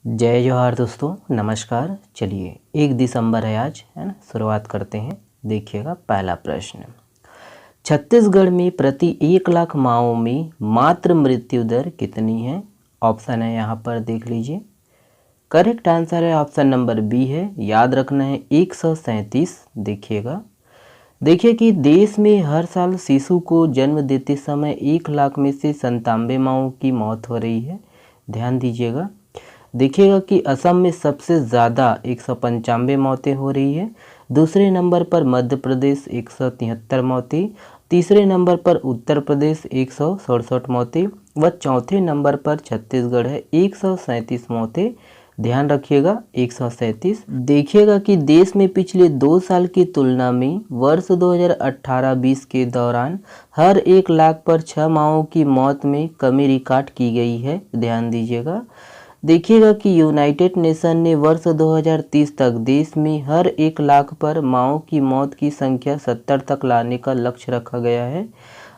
जय जवाहर दोस्तों, नमस्कार। चलिए 1 दिसंबर है आज, है ना। शुरुआत करते हैं। देखिएगा पहला प्रश्न, छत्तीसगढ़ में प्रति 1 लाख माओं में मातृ मृत्यु दर कितनी है? ऑप्शन है यहाँ पर देख लीजिए। करेक्ट आंसर है ऑप्शन नंबर बी है, याद रखना है 137। देखिए कि देश में हर साल शिशु को जन्म देते समय 1 लाख में से 97 माओं की मौत हो रही है। ध्यान दीजिएगा। देखिएगा कि असम में सबसे ज़्यादा 195 मौतें हो रही है। दूसरे नंबर पर मध्य प्रदेश 173 मौतें, तीसरे नंबर पर उत्तर प्रदेश 167 मौतें व चौथे नंबर पर छत्तीसगढ़ है 137 मौतें। ध्यान रखिएगा 137। देखिएगा कि देश में पिछले 2 साल की तुलना में वर्ष 2018-20 के दौरान हर 1 लाख पर 6 माओं की मौत में कमी रिकॉर्ड की गई है। ध्यान दीजिएगा। देखिएगा कि यूनाइटेड नेशन ने वर्ष 2030 तक देश में हर 1 लाख पर माओं की मौत की संख्या 70 तक लाने का लक्ष्य रखा गया है।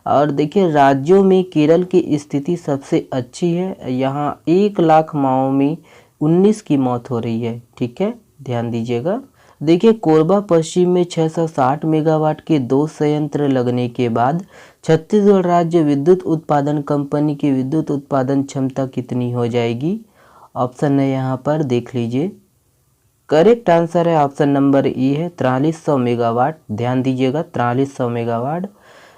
और देखिए राज्यों में केरल की स्थिति सबसे अच्छी है। यहाँ 1 लाख माओं में 19 की मौत हो रही है। ठीक है, ध्यान दीजिएगा। देखिए कोरबा पश्चिम में 660 मेगावाट के 2 संयंत्र लगने के बाद छत्तीसगढ़ राज्य विद्युत उत्पादन कंपनी की विद्युत उत्पादन क्षमता कितनी हो जाएगी? ऑप्शन है यहाँ पर देख लीजिए। करेक्ट आंसर है ऑप्शन नंबर ई है 4300 मेगावाट। ध्यान दीजिएगा 4300 मेगावाट।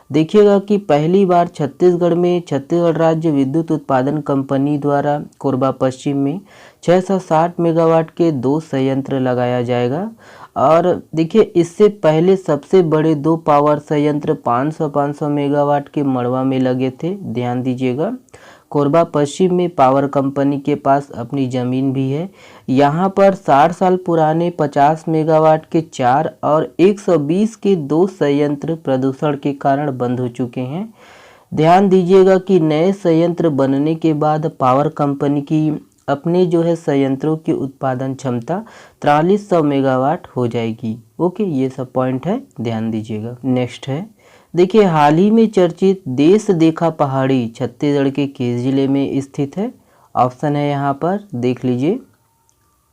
देखिएगा कि पहली बार छत्तीसगढ़ में छत्तीसगढ़ राज्य विद्युत उत्पादन कंपनी द्वारा कोरबा पश्चिम में 660 मेगावाट के 2 संयंत्र लगाया जाएगा। और देखिए इससे पहले सबसे बड़े 2 पावर संयंत्र 500 मेगावाट के मड़वा में लगे थे। ध्यान दीजिएगा। कोरबा पश्चिम में पावर कंपनी के पास अपनी ज़मीन भी है। यहाँ पर 60 साल पुराने 50 मेगावाट के 4 और 120 के 2 संयंत्र प्रदूषण के कारण बंद हो चुके हैं। ध्यान दीजिएगा कि नए संयंत्र बनने के बाद पावर कंपनी की अपने संयंत्रों की उत्पादन क्षमता 4300 मेगावाट हो जाएगी। ओके, ये सब पॉइंट है, ध्यान दीजिएगा। नेक्स्ट है, देखिए हाल ही में चर्चित देश देखा पहाड़ी छत्तीसगढ़ के किस जिले में स्थित है? ऑप्शन है यहाँ पर देख लीजिए।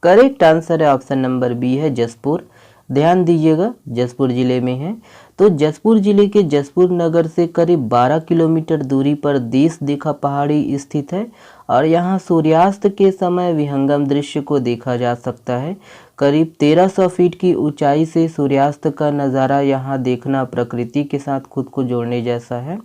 करेक्ट आंसर है ऑप्शन नंबर बी है जसपुर। ध्यान दीजिएगा जसपुर जिले में है। तो जसपुर जिले के जसपुर नगर से करीब 12 किलोमीटर दूरी पर देश देखा पहाड़ी स्थित है और यहाँ सूर्यास्त के समय विहंगम दृश्य को देखा जा सकता है। करीब 1300 फीट की ऊंचाई से सूर्यास्त का नज़ारा यहाँ देखना प्रकृति के साथ खुद को जोड़ने जैसा है।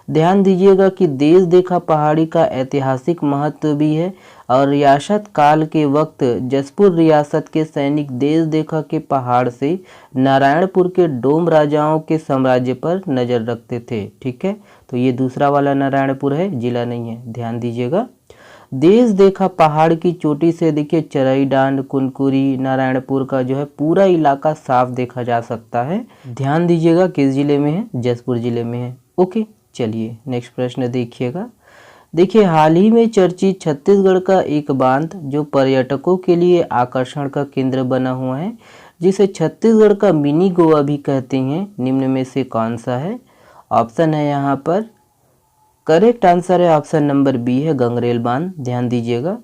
ध्यान दीजिएगा कि देश देखा पहाड़ी का ऐतिहासिक महत्व भी है और रियासत काल के वक्त जसपुर रियासत के सैनिक देश देखा के पहाड़ से नारायणपुर के डोम राजाओं के साम्राज्य पर नज़र रखते थे। ठीक है, तो ये दूसरा वाला नारायणपुर है, जिला नहीं है। ध्यान दीजिएगा। देश देखा पहाड़ की चोटी से देखिए चरईडांड, कुनकुरी, नारायणपुर का पूरा इलाका साफ देखा जा सकता है। ध्यान दीजिएगा किस जिले में है? जसपुर जिले में है। ओके, चलिए नेक्स्ट प्रश्न देखिएगा। देखिए हाल ही में चर्चित छत्तीसगढ़ का एक बांध जो पर्यटकों के लिए आकर्षण का केंद्र बना हुआ है, जिसे छत्तीसगढ़ का मिनी गोवा भी कहते हैं, निम्न में से कौन सा है? ऑप्शन है यहाँ पर। करेक्ट आंसर है ऑप्शन नंबर बी है गंगरेल बांध। ध्यान दीजिएगा।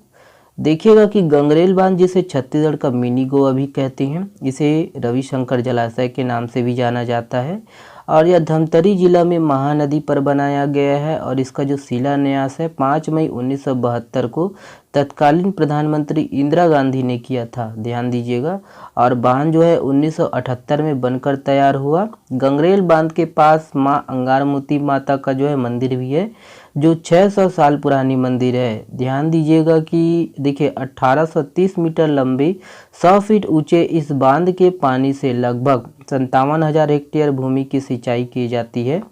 देखिएगा कि गंगरेल बांध जिसे छत्तीसगढ़ का मिनी गोवा भी कहते हैं, इसे रविशंकर जलाशय के नाम से भी जाना जाता है और यह धमतरी जिला में महानदी पर बनाया गया है और इसका जो शिलान्यास है 5 मई 1972 को तत्कालीन प्रधानमंत्री इंदिरा गांधी ने किया था। ध्यान दीजिएगा। और बांध 1978 में बनकर तैयार हुआ। गंगरेल बांध के पास माँ अंगारमोती माता का मंदिर भी है, जो 600 साल पुरानी मंदिर है। ध्यान दीजिएगा कि देखिए 1830 मीटर लंबे 100 फीट ऊंचे इस बांध के पानी से लगभग 57,000 हेक्टेयर भूमि की सिंचाई की जाती है।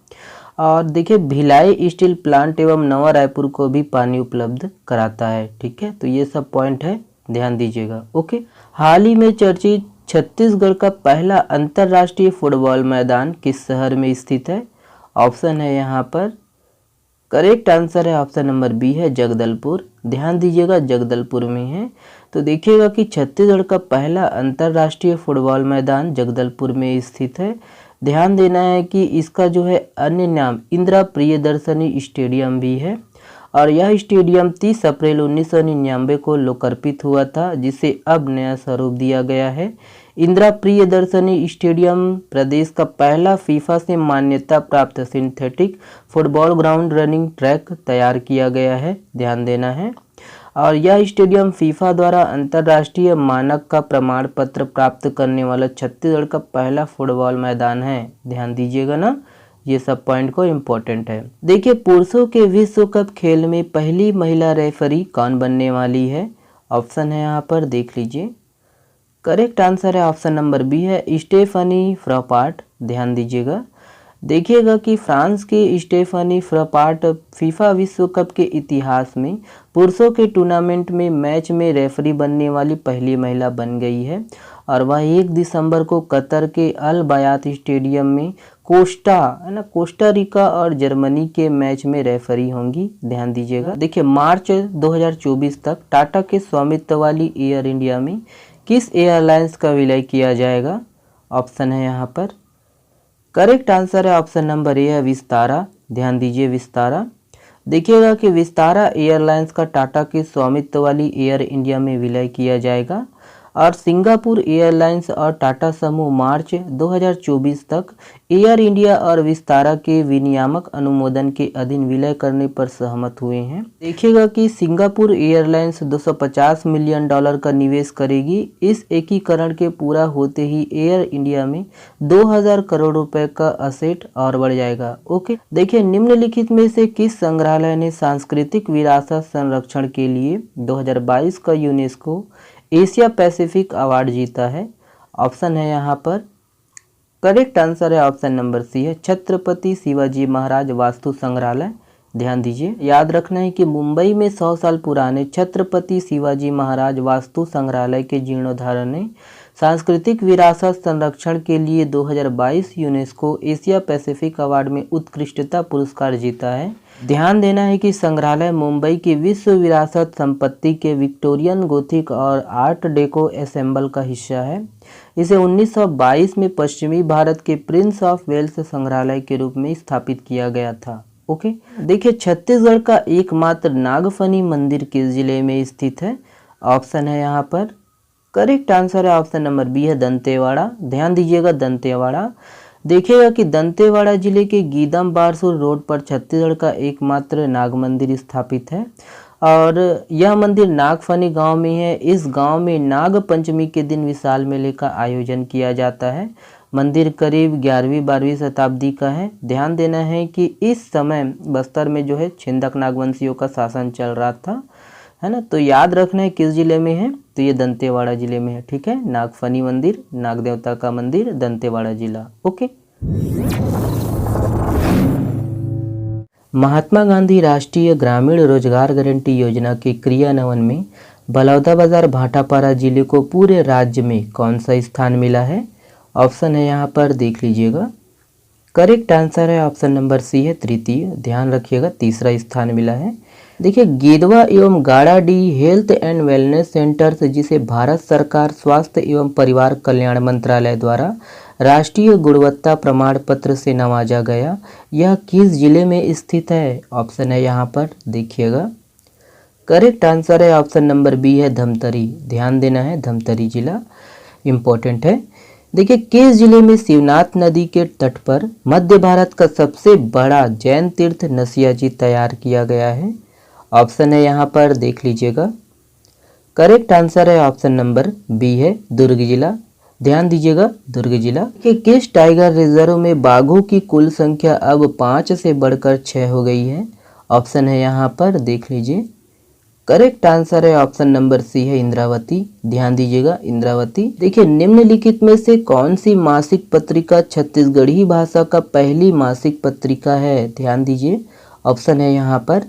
और देखिए भिलाई स्टील प्लांट एवं नवा रायपुर को भी पानी उपलब्ध कराता है। ठीक है, तो ये सब पॉइंट है, ध्यान दीजिएगा। ओके, हाल ही में चर्चित छत्तीसगढ़ का पहला अंतर्राष्ट्रीय फुटबॉल मैदान किस शहर में स्थित है? ऑप्शन है यहाँ पर। करेक्ट आंसर है ऑप्शन नंबर बी है जगदलपुर। ध्यान दीजिएगा जगदलपुर में है। तो देखिएगा कि छत्तीसगढ़ का पहला अंतर्राष्ट्रीय फुटबॉल मैदान जगदलपुर में स्थित है। ध्यान देना है कि इसका अन्य नाम इंदिरा प्रियदर्शनी स्टेडियम भी है और यह स्टेडियम 30 अप्रैल 1999 को लोकार्पित हुआ था, जिसे अब नया स्वरूप दिया गया है। इंदिरा प्रियदर्शनी स्टेडियम प्रदेश का पहला फीफा से मान्यता प्राप्त synthetic football ground running track तैयार किया गया है, ध्यान देना है। और यह स्टेडियम फीफा द्वारा अंतर्राष्ट्रीय मानक का प्रमाण पत्र प्राप्त करने वाला छत्तीसगढ़ का पहला फुटबॉल मैदान है, ध्यान दीजिएगा ना, ये सब पॉइंट को इम्पोर्टेंट है। देखिए, पुरुषों के विश्व कप खेल में पहली महिला रेफरी कौन बनने वाली है? ऑप्शन है यहाँ पर, देख लीजिए। करेक्ट आंसर है ऑप्शन नंबर बी है, स्टेफनी फ्रॉपार्ट, ध्यान दीजिएगा। देखिएगा कि फ्रांस के स्टेफनी फ्रॉपार्ट फीफा विश्व कप के इतिहास में पुरुषों के टूर्नामेंट में मैच में रेफरी बनने वाली पहली महिला बन गई है, और वह 1 दिसंबर को कतर के अल बयात स्टेडियम में कोस्टा रिका और जर्मनी के मैच में रेफरी होंगी, ध्यान दीजिएगा। देखिए, मार्च 2024 तक टाटा के स्वामित्व वाली एयर इंडिया में किस एयरलाइंस का विलय किया जाएगा? ऑप्शन है यहाँ पर। करेक्ट आंसर है ऑप्शन नंबर ए है, विस्तारा, ध्यान दीजिए, विस्तारा। देखिएगा कि विस्तारा एयरलाइंस का टाटा के स्वामित्व वाली एयर इंडिया में विलय किया जाएगा, और सिंगापुर एयरलाइंस और टाटा समूह मार्च 2024 तक एयर इंडिया और विस्तारा के विनियामक अनुमोदन के अधीन विलय करने पर सहमत हुए हैं। देखिएगा कि सिंगापुर एयरलाइंस $250 मिलियन का निवेश करेगी। इस एकीकरण के पूरा होते ही एयर इंडिया में 2000 करोड़ रुपए का असेट और बढ़ जाएगा। ओके, देखिए, निम्नलिखित में से किस संग्रहालय ने सांस्कृतिक विरासत संरक्षण के लिए 2022 का यूनेस्को एशिया पैसिफिक अवार्ड जीता है? ऑप्शन है यहाँ पर। करेक्ट आंसर है ऑप्शन नंबर सी है, छत्रपति शिवाजी महाराज वास्तु संग्रहालय, ध्यान दीजिए। याद रखना है कि मुंबई में 100 साल पुराने छत्रपति शिवाजी महाराज वास्तु संग्रहालय के जीर्णोद्धार ने सांस्कृतिक विरासत संरक्षण के लिए 2022 यूनेस्को एशिया पैसिफिक अवार्ड में उत्कृष्टता पुरस्कार जीता है। ध्यान देना है कि संग्रहालय मुंबई की विश्व विरासत संपत्ति के विक्टोरियन गोथिक और आर्ट डेको एसेंबल का हिस्सा है। इसे 1922 में पश्चिमी भारत के प्रिंस ऑफ वेल्स संग्रहालय के रूप में स्थापित किया गया था। ओके, देखिए, छत्तीसगढ़ का एकमात्र नागफनी मंदिर किस जिले में स्थित है? ऑप्शन है यहाँ पर। करेक्ट आंसर है ऑप्शन नंबर बी है, दंतेवाड़ा, ध्यान दीजिएगा, दंतेवाड़ा। देखिएगा कि दंतेवाड़ा जिले के गीदम बारसूर रोड पर छत्तीसगढ़ का एकमात्र नाग मंदिर स्थापित है, और यह मंदिर नागफनी गांव में है। इस गांव में नाग पंचमी के दिन विशाल मेले का आयोजन किया जाता है। मंदिर करीब 11वीं-12वीं शताब्दी का है। ध्यान देना है कि इस समय बस्तर में जो है छिंदक नागवंशियों का शासन चल रहा था, है ना। तो याद रखना है किस जिले में है, तो ये दंतेवाड़ा जिले में है, ठीक है। नागफनी मंदिर, नाग देवता का मंदिर, दंतेवाड़ा जिला। ओके, महात्मा गांधी राष्ट्रीय ग्रामीण रोजगार गारंटी योजना के क्रियान्वयन में बलौदाबाजार भाटापारा जिले को पूरे राज्य में कौन सा स्थान मिला है? ऑप्शन है यहाँ पर, देख लीजिएगा। करेक्ट आंसर है ऑप्शन नंबर सी है, तृतीय, ध्यान रखिएगा, तीसरा स्थान मिला है। देखिए, गेदवा एवं गाड़ाडी हेल्थ एंड वेलनेस सेंटर्स, जिसे भारत सरकार स्वास्थ्य एवं परिवार कल्याण मंत्रालय द्वारा राष्ट्रीय गुणवत्ता प्रमाण पत्र से नवाजा गया, यह किस जिले में स्थित है? ऑप्शन है यहाँ पर, देखिएगा। करेक्ट आंसर है ऑप्शन नंबर बी है, धमतरी, ध्यान देना है, धमतरी जिला इम्पोर्टेंट है। देखिए, किस जिले में शिवनाथ नदी के तट पर मध्य भारत का सबसे बड़ा जैन तीर्थ नसिया जी तैयार किया गया है? ऑप्शन है यहाँ पर, देख लीजिएगा। करेक्ट आंसर है ऑप्शन नंबर बी है, दुर्ग जिला, ध्यान दीजिएगा, दुर्ग जिला। कि किस टाइगर रिजर्व में बाघों की कुल संख्या अब 5 से बढ़कर 6 हो गई है? ऑप्शन है यहाँ पर, देख लीजिए। करेक्ट आंसर है ऑप्शन नंबर सी है, इंद्रावती, ध्यान दीजिएगा, इंद्रावती। देखिए, निम्नलिखित में से कौन सी मासिक पत्रिका छत्तीसगढ़ी भाषा का पहली मासिक पत्रिका है? ध्यान दीजिए, ऑप्शन है यहाँ पर।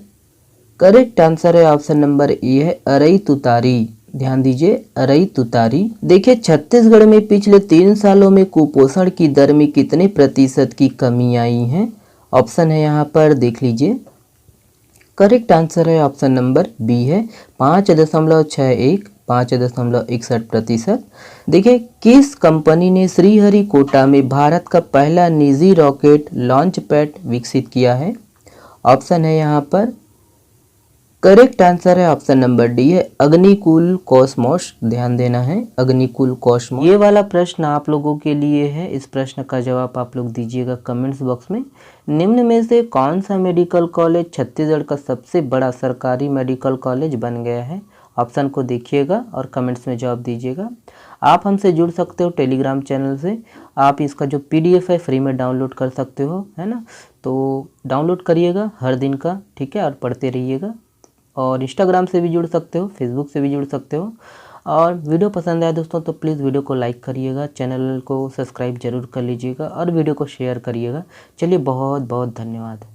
करेक्ट आंसर है ऑप्शन नंबर ए है, अरई तुतारी, ध्यान दीजिए, अरई तुतारी। देखिए, छत्तीसगढ़ में पिछले 3 सालों में कुपोषण की दर में कितने प्रतिशत की कमी आई है? ऑप्शन है यहाँ पर, देख लीजिए। करेक्ट आंसर है ऑप्शन नंबर बी है, 5.61 5.61%। देखिए, किस कंपनी ने श्रीहरिकोटा में भारत का पहला निजी रॉकेट लॉन्च पैड विकसित किया है? ऑप्शन है यहाँ पर। करेक्ट आंसर है ऑप्शन नंबर डी है अग्निकुल कॉस्मोस। ध्यान देना है, अग्निकुल कॉस्मोस। ये वाला प्रश्न आप लोगों के लिए है। इस प्रश्न का जवाब आप लोग दीजिएगा कमेंट्स बॉक्स में। निम्न में से कौन सा मेडिकल कॉलेज छत्तीसगढ़ का सबसे बड़ा सरकारी मेडिकल कॉलेज बन गया है? ऑप्शन को देखिएगा और कमेंट्स में जवाब दीजिएगा। आप हमसे जुड़ सकते हो टेलीग्राम चैनल से। आप इसका जो PDF है फ्री में डाउनलोड कर सकते हो, है ना। तो डाउनलोड करिएगा हर दिन का, ठीक है, और पढ़ते रहिएगा। और इंस्टाग्राम से भी जुड़ सकते हो, फेसबुक से भी जुड़ सकते हो। और वीडियो पसंद आए दोस्तों तो प्लीज़ वीडियो को लाइक करिएगा, चैनल को सब्सक्राइब जरूर कर लीजिएगा और वीडियो को शेयर करिएगा। चलिए बहुत बहुत धन्यवाद।